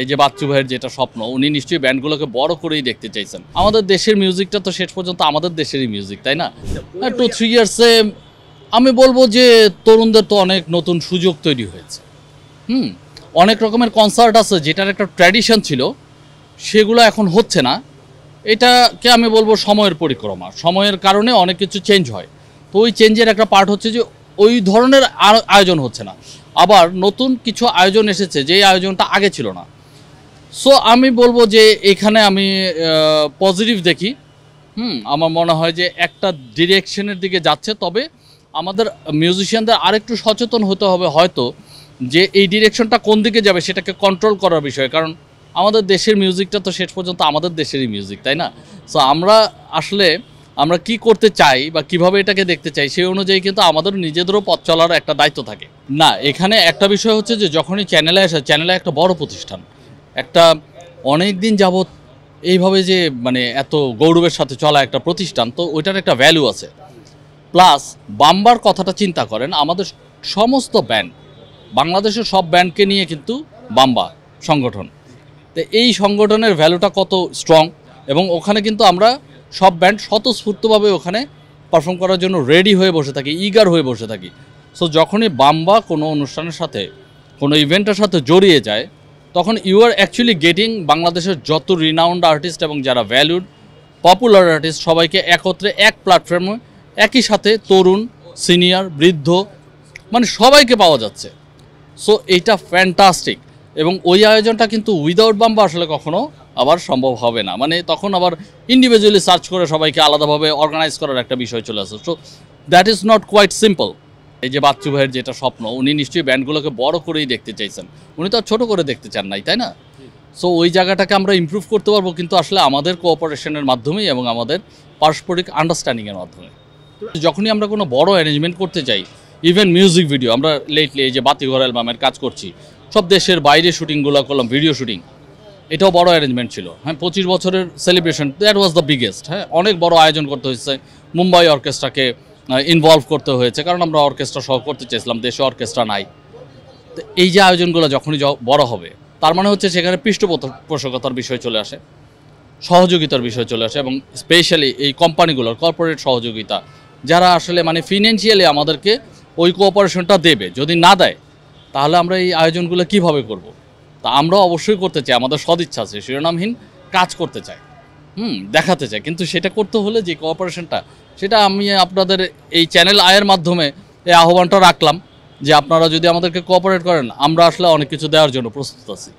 এই যে বাচ্চু ভাইয়ের যেটা স্বপ্ন, উনি নিশ্চয়ই ব্যান্ডগুলোকে বড় করেই দেখতে চাইছেন। আমাদের দেশের মিউজিকটা তো শেষ পর্যন্ত আমাদের দেশেরই মিউজিক, তাই না? 2-3 ইয়ার্সে আমি বলবো যে তরুণদের তো অনেক নতুন সুযোগ তৈরি হয়েছে। অনেক রকমের কনসার্ট আছে যেটার একটা ট্র্যাডিশন ছিল, সেগুলো এখন হচ্ছে না। এটাকে আমি বলবো সময়ের পরিক্রমা। সময়ের কারণে অনেক কিছু চেঞ্জ হয়। তো ওই চেঞ্জের একটা পার্ট হচ্ছে যে ওই ধরনের আয়োজন হচ্ছে না। আবার নতুন কিছু আয়োজন এসেছে, যেই আয়োজনটা আগে ছিল না। সো আমি বলবো যে এখানে আমি পজিটিভ দেখি। আমার মনে হয় যে একটা ডিরেকশনের দিকে যাচ্ছে। তবে আমাদের মিউজিশিয়ানদের আরেকটু সচেতন হতে হবে হয়তো, যে এই ডিরেকশনটা কোন দিকে যাবে সেটাকে কন্ট্রোল করার বিষয়। কারণ আমাদের দেশের মিউজিকটা তো শেষ পর্যন্ত আমাদের দেশেরই মিউজিক, তাই না? সো আমরা কি করতে চাই বা কিভাবে এটাকে দেখতে চাই সেই অনুযায়ী কিন্তু আমাদের নিজেদেরও পথ চলার একটা দায়িত্ব থাকে। না, এখানে একটা বিষয় হচ্ছে যে যখনই চ্যানেলে আসে, চ্যানেলে একটা বড় প্রতিষ্ঠান, একটা অনেক দিন যাবৎ এইভাবে যে মানে এত গৌরবের সাথে চলা একটা প্রতিষ্ঠান, তো ওইটার একটা ভ্যালু আছে। প্লাস বাম্বার কথাটা চিন্তা করেন, আমাদের সমস্ত ব্যান্ড, বাংলাদেশের সব ব্যান্ডকে নিয়ে কিন্তু বাম্বা সংগঠন। তো এই সংগঠনের ভ্যালুটা কত স্ট্রং, এবং ওখানে কিন্তু আমরা সব ব্যান্ড স্বতঃস্ফূর্তভাবে ওখানে পারফর্ম করার জন্য রেডি হয়ে বসে থাকি, ইগার হয়ে বসে থাকি। সো যখনই বাম্বা কোনো অনুষ্ঠানের সাথে, কোনো ইভেন্টের সাথে জড়িয়ে যায়, তখন ইউ আর অ্যাকচুয়ালি গেটিং বাংলাদেশের যত রিনাউন্ড আর্টিস্ট এবং যারা ভ্যালুড পপুলার আর্টিস্ট সবাইকে একত্রে এক প্ল্যাটফর্মে একই সাথে, তরুণ, সিনিয়র, বৃদ্ধ, মানে সবাইকে পাওয়া যাচ্ছে। সো এইটা ফ্যান্টাস্টিক। এবং ওই আয়োজনটা কিন্তু উইদাউট বাম্বা আসলে কখনো আবার সম্ভব হবে না। মানে তখন আবার ইন্ডিভিজুয়ালি সার্চ করে সবাইকে আলাদাভাবে অর্গানাইজ করার একটা বিষয় চলে আসে। So that is not quite simple. এই যে বাচ্চু ভাইয়ের যেটা স্বপ্ন, উনি নিশ্চয়ই ব্যান্ডগুলোকে বড় করেই দেখতে চাইছেন, উনি তো আর ছোটো করে দেখতে চান নাই, তাই না? সো ওই জায়গাটাকে আমরা ইমপ্রুভ করতে পারবো কিন্তু আসলে আমাদের কোঅপারেশনের মাধ্যমেই এবং আমাদের পারস্পরিক আন্ডারস্ট্যান্ডিংয়ের মাধ্যমে। যখনই আমরা কোনো বড় অ্যারেঞ্জমেন্ট করতে চাই, ইভেন মিউজিক ভিডিও, আমরা লেটলি এই যে বাতিঘর অ্যালবামের কাজ করছি, সব দেশের বাইরে শুটিংগুলো করলাম, ভিডিও শুটিং, এটাও বড় অ্যারেঞ্জমেন্ট ছিল। 25 বছরের celebration, that was the biggest. অনেক বড় আয়োজন করতে হয়েছে, মুম্বাই অর্কেস্ট্রাকে ইনভলভ করতে হয়েছে, কারণ আমরা অর্কেস্ট্রা সহ করতে চেয়েছিলাম, দেশে অর্কেস্ট্রা নাই। তো এই যে আয়োজনগুলো যখনই বড় হবে, তার মানে হচ্ছে সেখানে পৃষ্ঠপোষকতার বিষয় চলে আসে, সহযোগিতার বিষয় চলে আসে, এবং স্পেশালি এই কোম্পানিগুলোর কর্পোরেট সহযোগিতা, যারা আসলে মানে ফিনান্সিয়ালি আমাদেরকে ওই কোঅপারেশনটা দেবে। যদি না দেয় তাহলে আমরা এই আয়োজনগুলো কিভাবে করব? তা আমরা অবশ্যই করতে চাই, আমাদের সদিচ্ছা আছে, শিরোনামহীন কাজ করতে চাই, দেখাতে চাই। কিন্তু সেটা করতে হলে যে কোঅপারেশনটা, সেটা আমি আপনাদের এই চ্যানেল আয়ের মাধ্যমে এই আহ্বানটা রাখলাম যে আপনারা যদি আমাদেরকে কোঅপারেট করেন, আমরা আসলে অনেক কিছু দেওয়ার জন্য প্রস্তুত আছি।